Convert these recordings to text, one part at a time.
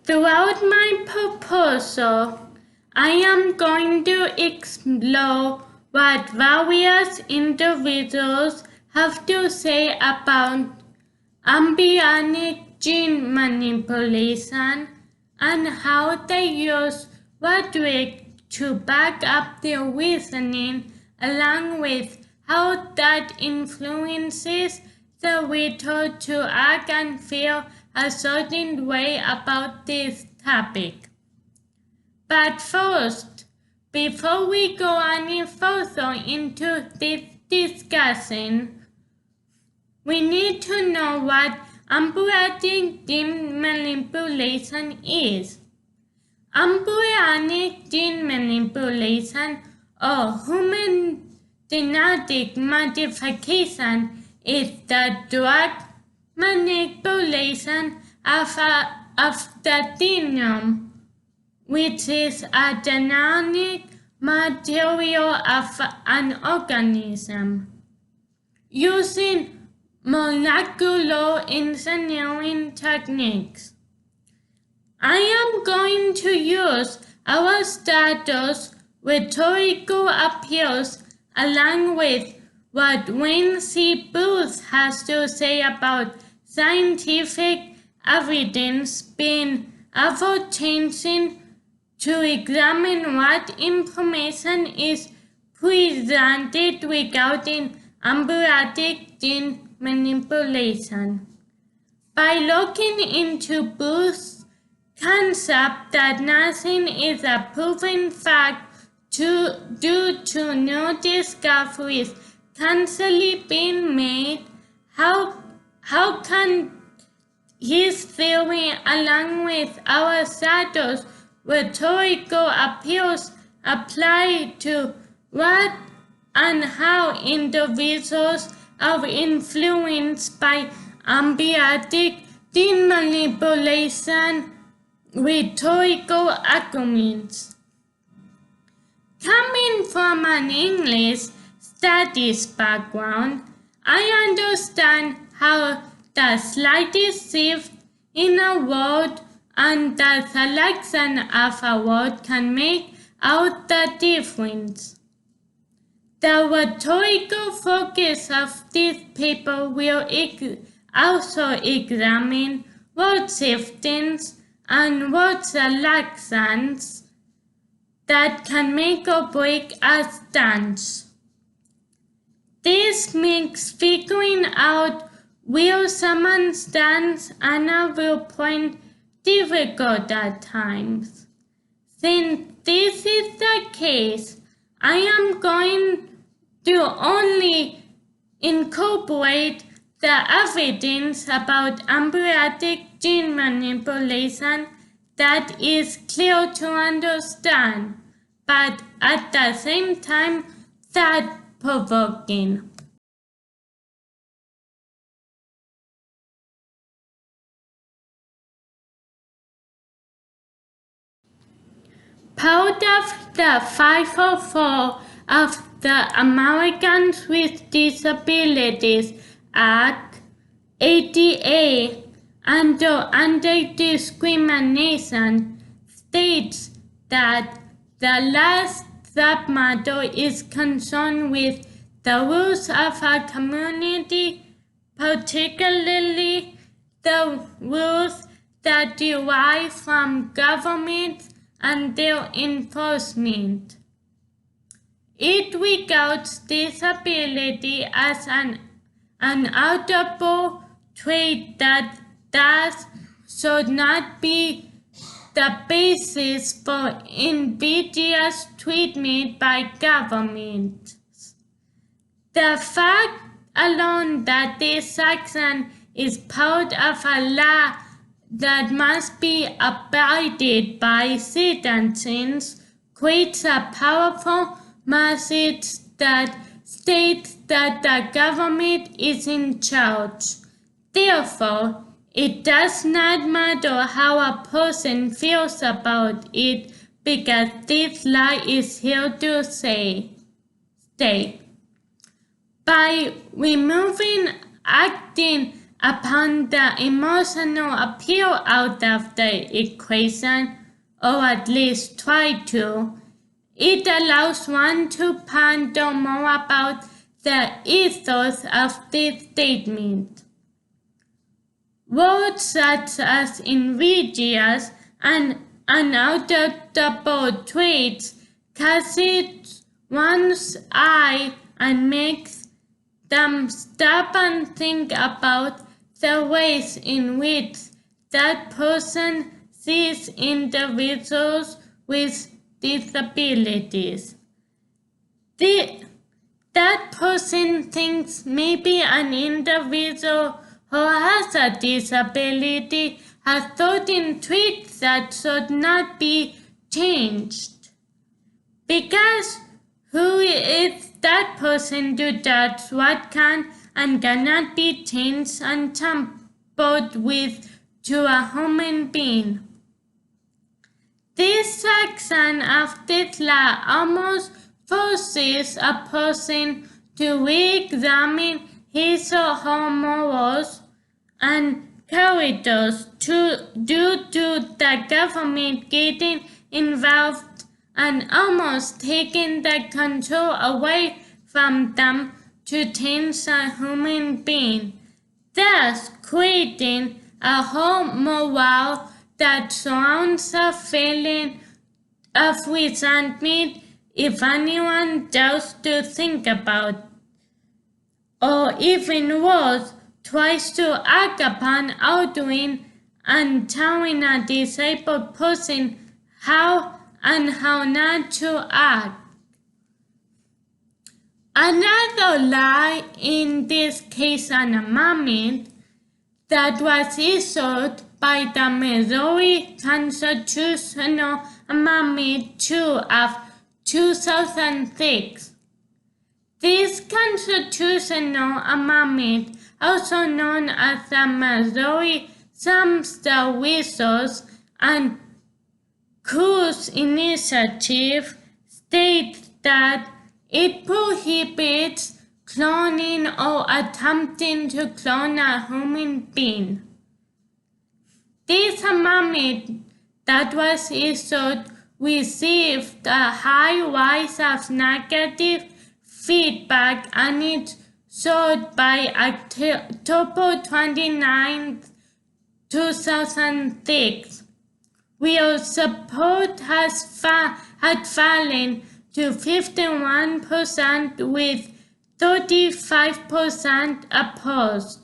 Throughout my proposal, I am going to explore what various individuals have to say about embryonic gene manipulation and how they use rhetoric to back up their reasoning, along with how that influences the reader to act and feel a certain way about this topic. But first, before we go any further into this discussion, we need to know what embryonic gene manipulation is. Embryonic gene manipulation or human genetic modification is the direct manipulation of the genome, which is a genetic material of an organism, using molecular engineering techniques. I am going to use Aristotle's rhetorical appeals along with what Wayne C. Booth has to say about scientific evidence being ever-changing to examine what information is presented regarding embryonic gene manipulation. By looking into Booth's concept that nothing is a proven fact due to new discoveries constantly being made, how can his theory, along with Aristotle's rhetorical appeals, apply to what and how individuals are influenced by embryonic gene manipulation rhetorical arguments? Coming from an English studies background, I understand how the slightest shift in a word and the selection of a word can make out the difference. The rhetorical focus of this paper will also examine word shiftings and word selections that can make or break a stance. This makes figuring out where someone stands on a viewpoint difficult at times. Since this is the case, I am going to only incorporate the evidence about embryonic gene manipulation that is clear to understand, but at the same time thought-provoking. Part of the 504 of the Americans with Disabilities Act, ADA, under anti-discrimination states that the last submatter is concerned with the rules of a community, particularly the rules that derive from government and their enforcement. It regards disability as an outable trait that thus should not be the basis for invidious treatment by governments. The fact alone that this section is part of a law that must be abided by citizens creates a powerful message that states that the government is in charge. Therefore, it does not matter how a person feels about it because this law is here to stay. By removing acting upon the emotional appeal out of the equation, or at least try to, it allows one to ponder more about the ethos of this statement. Words such as invidious and unadoptable traits catches one's eye and makes them stop and think about the ways in which that person sees individuals with disabilities. That person thinks maybe an individual who has a disability has certain traits that should not be changed. Because who is that person to judge what can and cannot be changed and tampered with to a human being? This section of this law almost forces a person to re-examine his or her morals and characters due to the government getting involved and almost taking the control away from them to change a human being, thus creating a whole morale that surrounds a feeling of resentment if anyone dares to think about, or even worse, tries to act upon outdoing and telling a disabled person how and how not to act. Another law, in this case an amendment, that was issued by the Missouri Constitutional Amendment 2 of 2006. This constitutional amendment, also known as the Missouri Samster Resource and Cruz Initiative, states that it prohibits cloning or attempting to clone a human being. This amendment that was issued received a high rise of negative feedback, and it showed by October 29, 2006, where support had fallen to 51% with 35% opposed.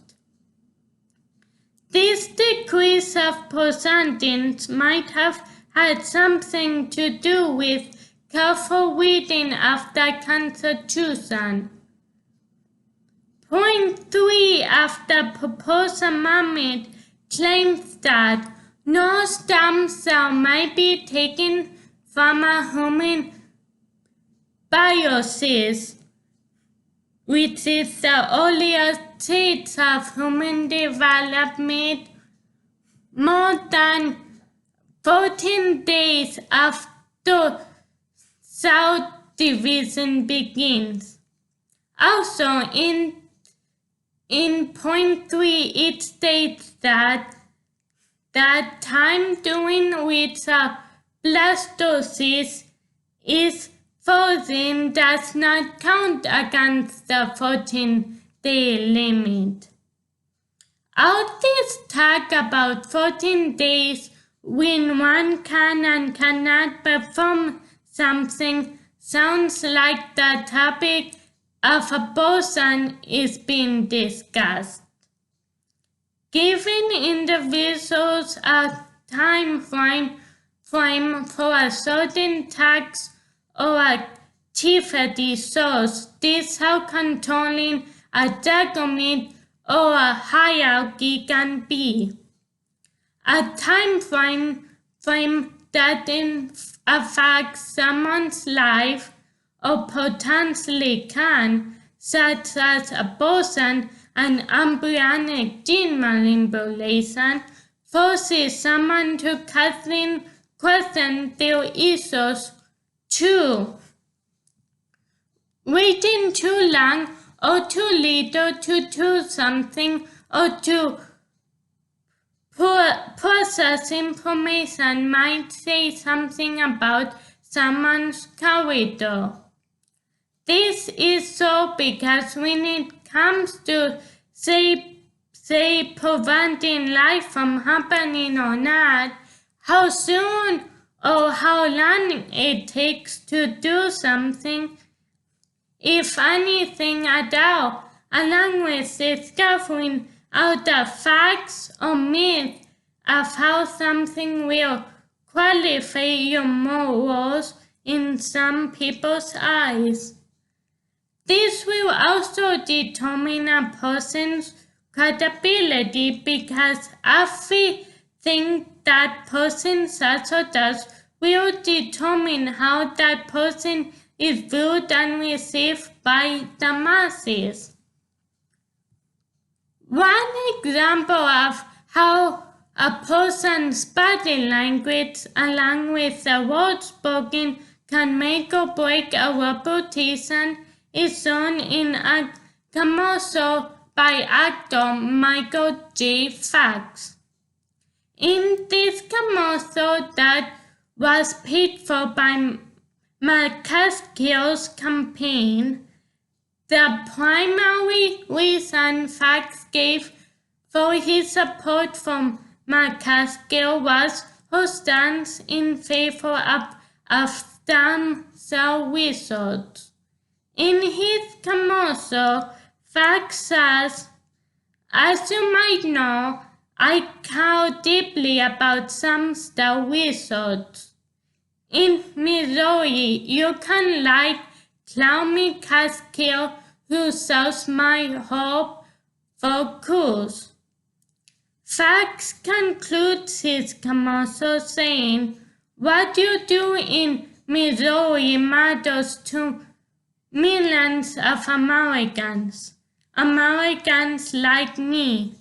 This decrease of percentage might have had something to do with careful reading of the Constitution. Point 3 of the proposed amendment claims that no stem cell might be taken from a human biopsy, which is the earliest stage of human development, more than 14 days after cell division begins. Also, in point 3, it states that the time during which a blastocyst is frozen does not count against the 14-day limit. All this talk about 14 days when one can and cannot perform something sounds like the topic of abortion is being discussed. Giving individuals a time frame for a certain task or activity shows this how controlling a document or a hierarchy can be. A time frame that affects someone's life or potentially can, such as abortion and embryonic gene manipulation, forces someone to question their issues too. Waiting too long or too little to do something or to process information might say something about someone's character. This is so because when it comes to say preventing life from happening or not, how soon or how long it takes to do something, if anything at all, along with discovering out the facts or myths of how something will qualify your morals in some people's eyes. This will also determine a person's credibility because everything that person says or does will determine how that person is viewed and received by the masses. One example of how a person's body language along with the words spoken can make or break a reputation is shown in a commercial by actor Michael J. Fox. In this commercial that was paid for by McCaskill's campaign, the primary reason Fox gave for his support for McCaskill was her stance in favor of stem cell research. In his commercial, Fox says, "As you might know, I care deeply about stem cell research. In Missouri, you can like Clowney Caskill, who sells my hope for cruise." Fox concludes his commercial saying, "What you do in Missouri matters to millions of Americans like me."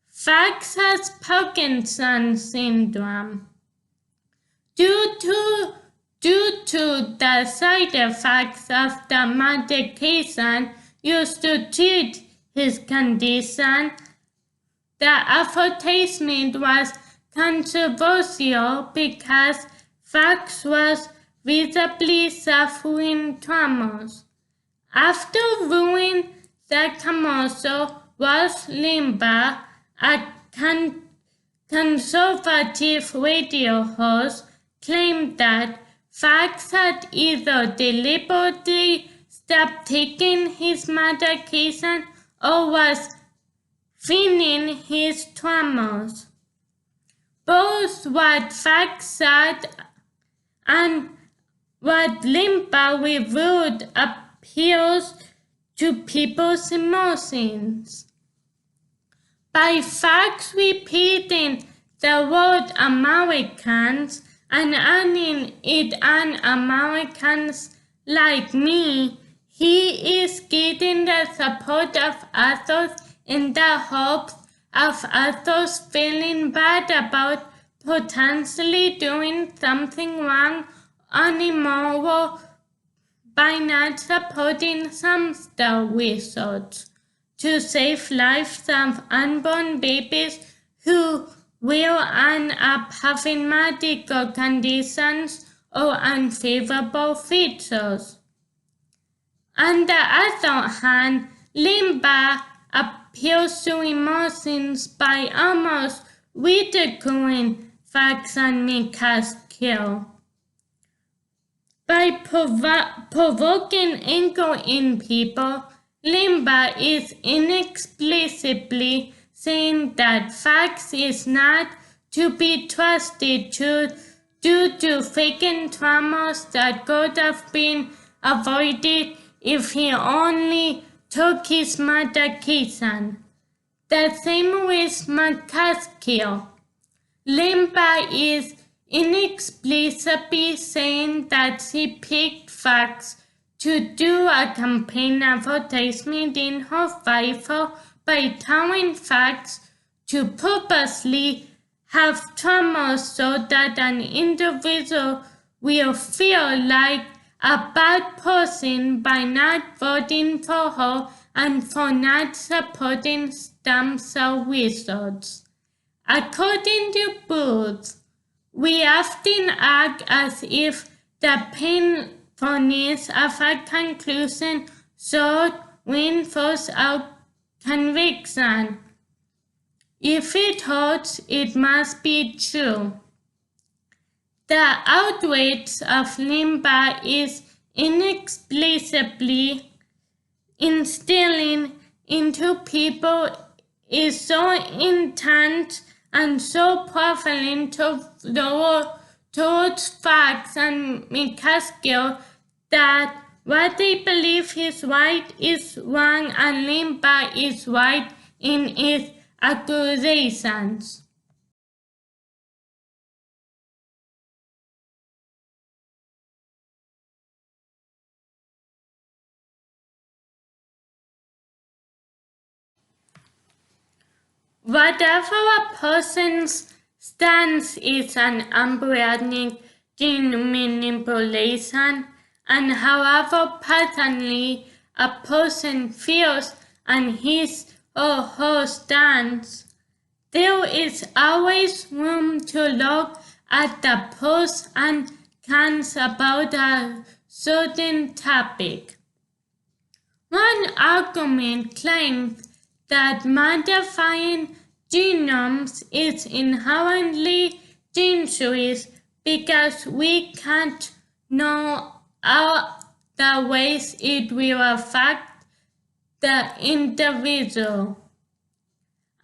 Fox has Parkinson's syndrome. Due to the side effects of the medication used to treat his condition, the advertisement was controversial because Fox was visibly suffering tremors. After viewing the commercial, Rush Limbaugh, a conservative radio host, claimed that Fox had either deliberately stopped taking his medication or was feigning his tremors. Both what Fox said and what Limbaugh revealed appeals to people's emotions. By Fox repeating the word Americans and adding it on Americans like me, he is getting the support of others in the hopes of others feeling bad about potentially doing something wrong or immoral by not supporting stem cell research to save lives of unborn babies who will end up having medical conditions or unfavorable features. On the other hand, Limbaugh appeals to emotions by almost ridiculing Fox and McCaskill. By provoking anger in people, Limbaugh is inexplicably saying that Fox is not to be trusted due to faking traumas that could have been avoided if he only took his medication. The same with McCaskill. Limbaugh is inexplicably saying that he picked Fox to do a campaign advertisement in her favor by telling Fox to purposely have tremors so that an individual will feel like a bad person by not voting for her and for not supporting stem cell research. According to Booth, we often act as if the painfulness of a conclusion should reinforce our conviction. If it hurts, it must be true. The outrage of Limbaugh is inexplicably instilling into people is so intense and so prevalent towards facts and minuscule that what they believe is right is wrong and Limbaugh is right in his accusations. Whatever a person's stance is on embryonic gene manipulation, and however personally a person feels on his or her stance, there is always room to look at the pros and cons about a certain topic. One argument claims that modifying genomes is inherently dangerous because we can't know all the ways it will affect the individual.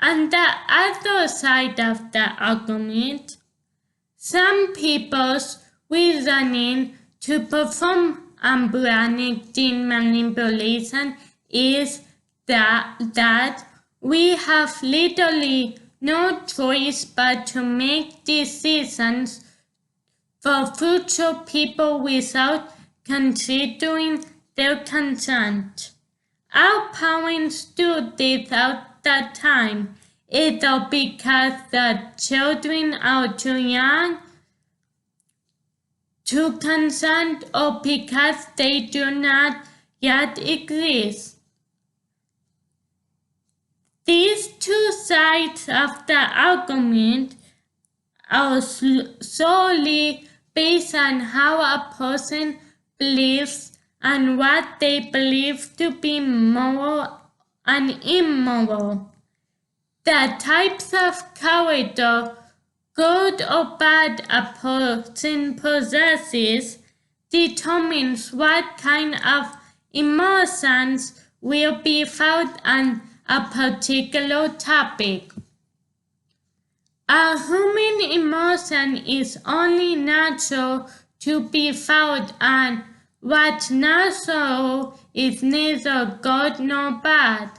On the other side of the argument, some people's reasoning to perform embryonic gene manipulation is that we have literally no choice but to make decisions for future people without considering their consent. Our parents do this all the time, either because the children are too young to consent or because they do not yet exist. These two sides of the argument are solely based on how a person believes and what they believe to be moral and immoral. The types of character, good or bad, a person possesses determines what kind of emotions will be felt on a particular topic. A human emotion is only natural to be felt, and what's natural is neither good nor bad.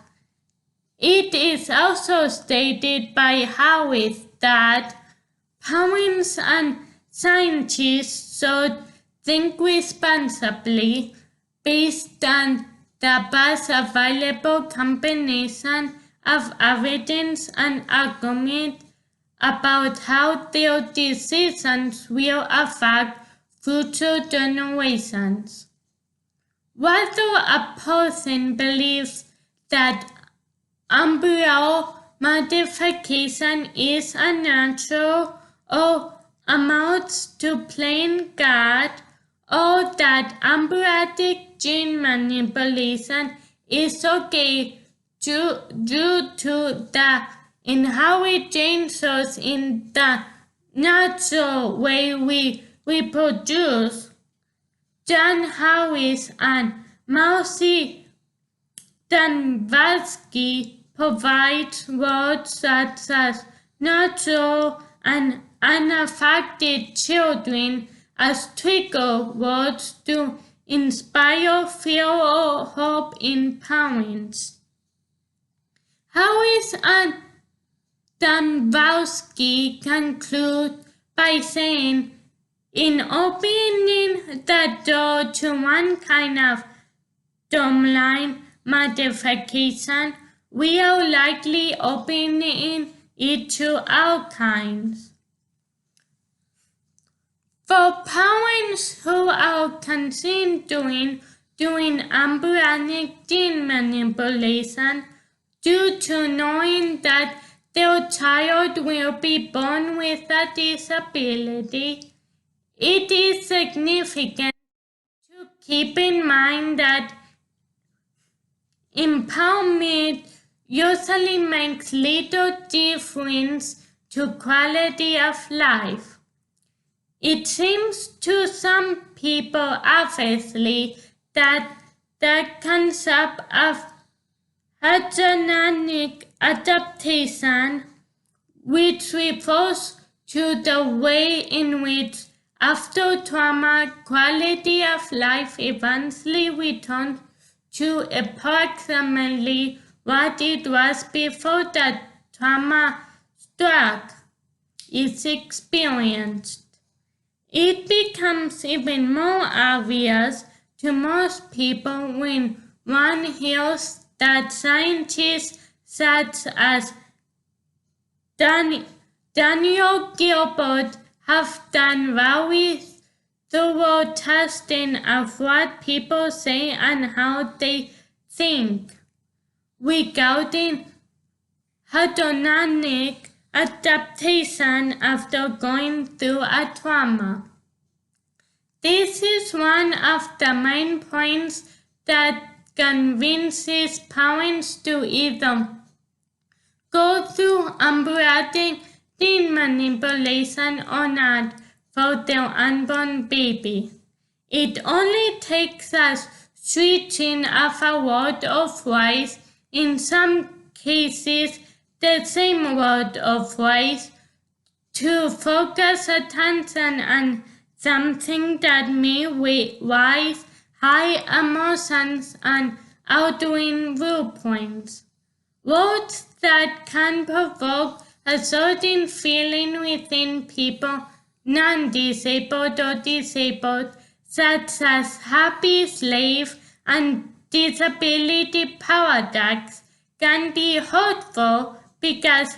It is also stated by Harris that parents and scientists should think responsibly based on the best available combination of evidence and argument about how their decisions will affect future generations. Whether a person believes that embryo modification is unnatural or amounts to plain God, or that embryonic gene manipulation is okay due to the inherent dangers in the natural way we reproduce. John Harris and Marcy Danvalsky provides words such as natural and unaffected children as trigger words to inspire fear or hope in parents. Harris and Danvalsky conclude by saying, in opening the door to one kind of germline modification, we are likely opening it to all kinds. For parents who are considering doing embryonic gene manipulation due to knowing that their child will be born with a disability. It is significant to keep in mind that empowerment usually makes little difference to quality of life. It seems to some people obviously that the concept of embryonic adaptation, which refers to the way in which after trauma quality of life eventually returns to approximately what it was before the trauma struck, is experienced. It becomes even more obvious to most people when one hears that scientists such as Daniel Gilbert have done very thorough testing of what people say and how they think regarding hedonic adaptation after going through a trauma. This is one of the main points that convinces parents to either go through embryonic gene manipulation or not for their unborn baby. It only takes us switching of a word or phrase, in some cases the same word or phrase, to focus attention on something that may raise high emotions and outgoing viewpoints. Words that can provoke a certain feeling within people, non-disabled or disabled, such as happy slave and disability paradox, can be hurtful because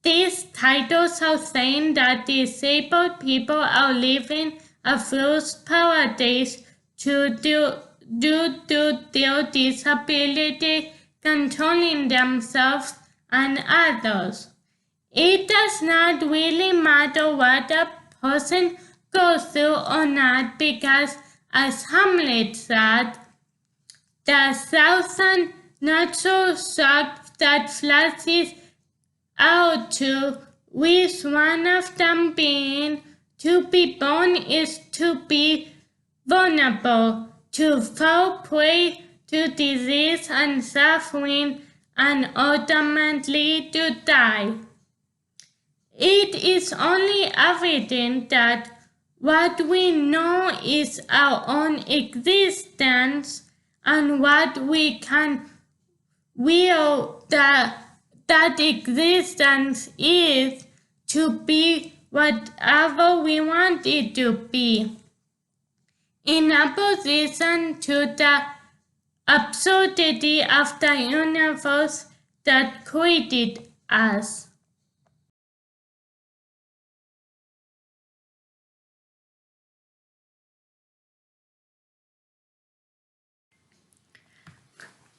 these titles are saying that disabled people are living a false paradise due to their disability controlling themselves and others. It does not really matter what a person goes through or not because, as Hamlet said, the thousand natural shocks that flashes out to, with one of them being to be born is to be vulnerable, to fall prey to disease and suffering, and ultimately to die. It is only evident that what we know is our own existence and what we can will that existence is to be whatever we want it to be, in opposition to the absurdity of the universe that created us.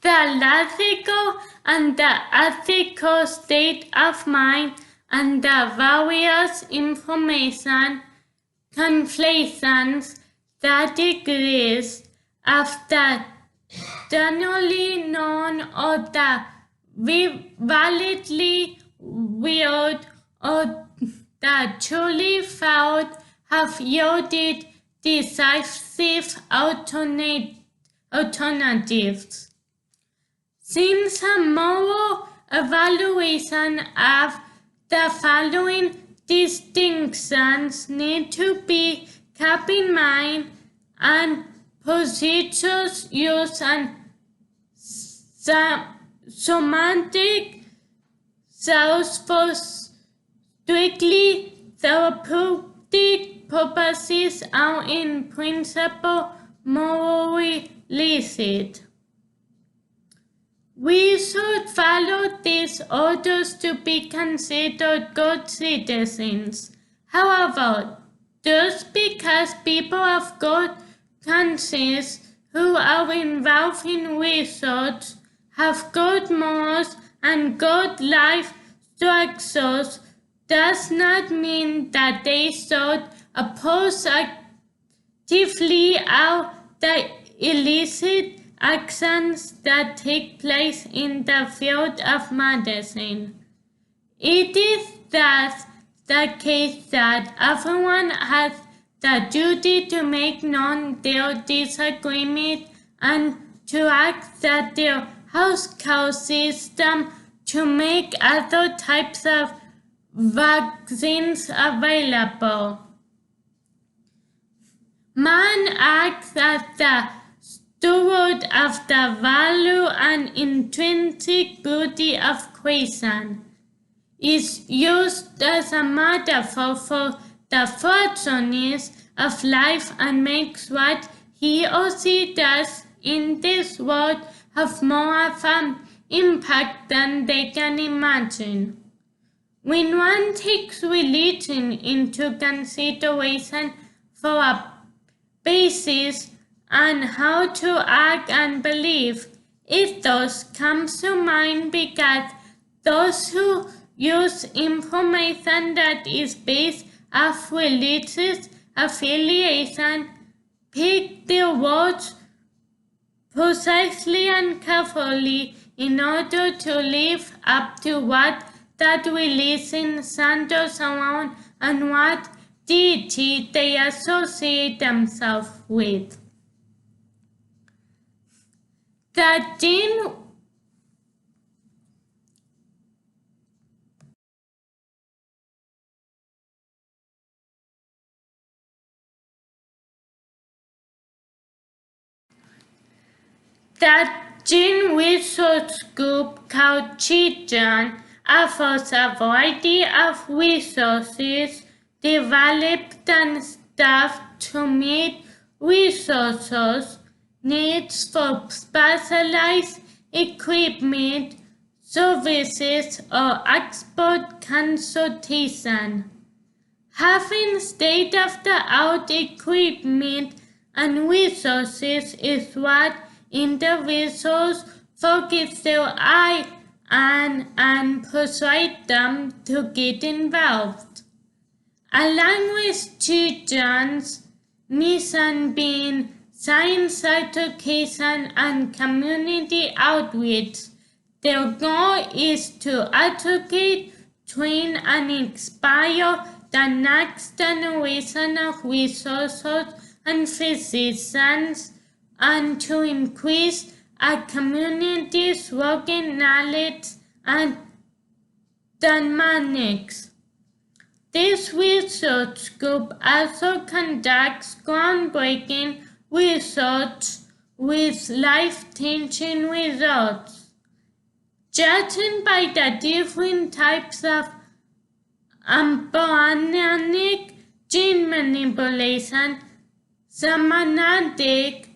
The logical and the ethical state of mind and the various information conflations that exist of the generally known or the validly weird or the truly felt have yielded decisive alternatives. Since a moral evaluation of the following distinctions need to be kept in mind, and procedures use and somatic cells for strictly therapeutic purposes are in principle morally licit. We should follow these orders to be considered good citizens. However, just because people of good conscience who are involved in research have good morals and good life structures does not mean that they should oppose actively all the illicit actions that take place in the field of medicine. It is thus the case that everyone has the duty to make known their disagreement and to act that their healthcare system to make other types of vaccines available. Man acts as the steward of the value and intrinsic beauty of creation, is used as a metaphor for the fortunes of life and makes what he or she does in this world have more of an impact than they can imagine. When one takes religion into consideration for a basis on how to act and believe, ethos comes to mind because those who use information that is based off religious affiliation pick their words precisely and carefully in order to live up to what that religion centers around and what deity they associate themselves with. The gene That gene research group called Chijan offers a variety of resources developed and staffed to meet researchers' needs for specialized equipment, services, or expert consultation. Having state-of-the-art equipment and resources is what individuals focus their eye on and persuade them to get involved. Along with Chijan's mission being science education and community outreach, their goal is to educate, train, and inspire the next generation of researchers and physicians, and to increase a community's working knowledge and dynamics. This research group also conducts groundbreaking research with life-changing results. Judging by the different types of embryonic gene manipulation, cymatic,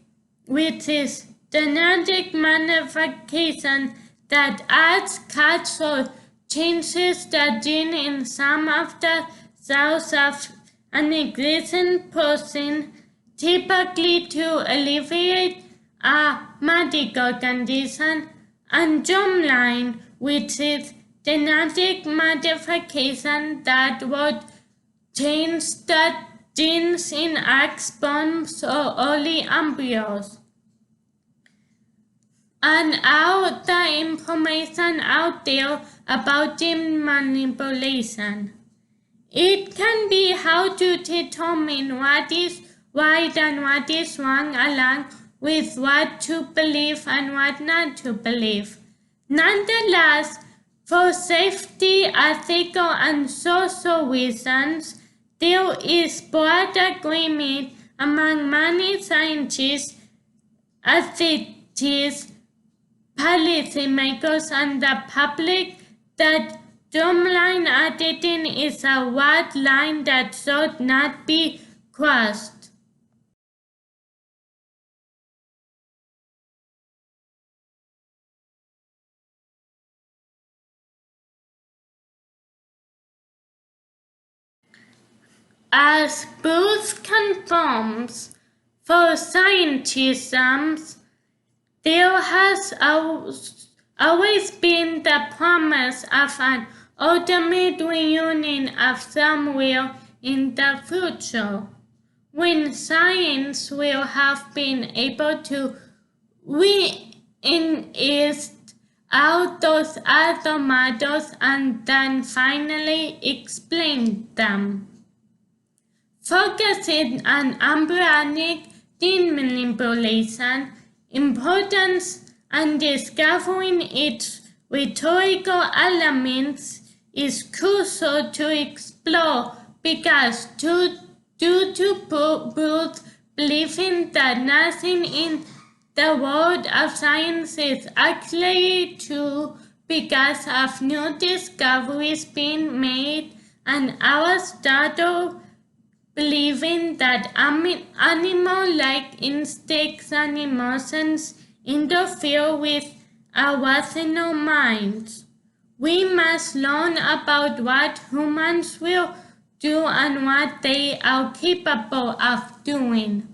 which is genetic modification that adds cuts or changes the gene in some of the cells of an existing person, typically to alleviate a medical condition, and germline, which is genetic modification that would change the genes in egg sperms or early embryos. And all the information out there about gene manipulation. It can be hard to determine what is right and what is wrong, along with what to believe and what not to believe. Nonetheless, for safety, ethical, and social reasons, there is broad agreement among many scientists, ethicists, policymakers, and the public that germline editing is a red line that should not be crossed. As Booth confirms, For scientism, there has always been the promise of an ultimate reunion of somewhere in the future, when science will have been able to reinvest out those other models and then finally explain them. Focusing on embryonic gene manipulation, importance, and discovering its rhetorical elements is crucial to explore because due to Booth's believing that nothing in the world of science is actually true because of new discoveries being made, and Aristotle believing that animal-like instincts and emotions interfere with our rational minds. We must learn about what humans will do and what they are capable of doing.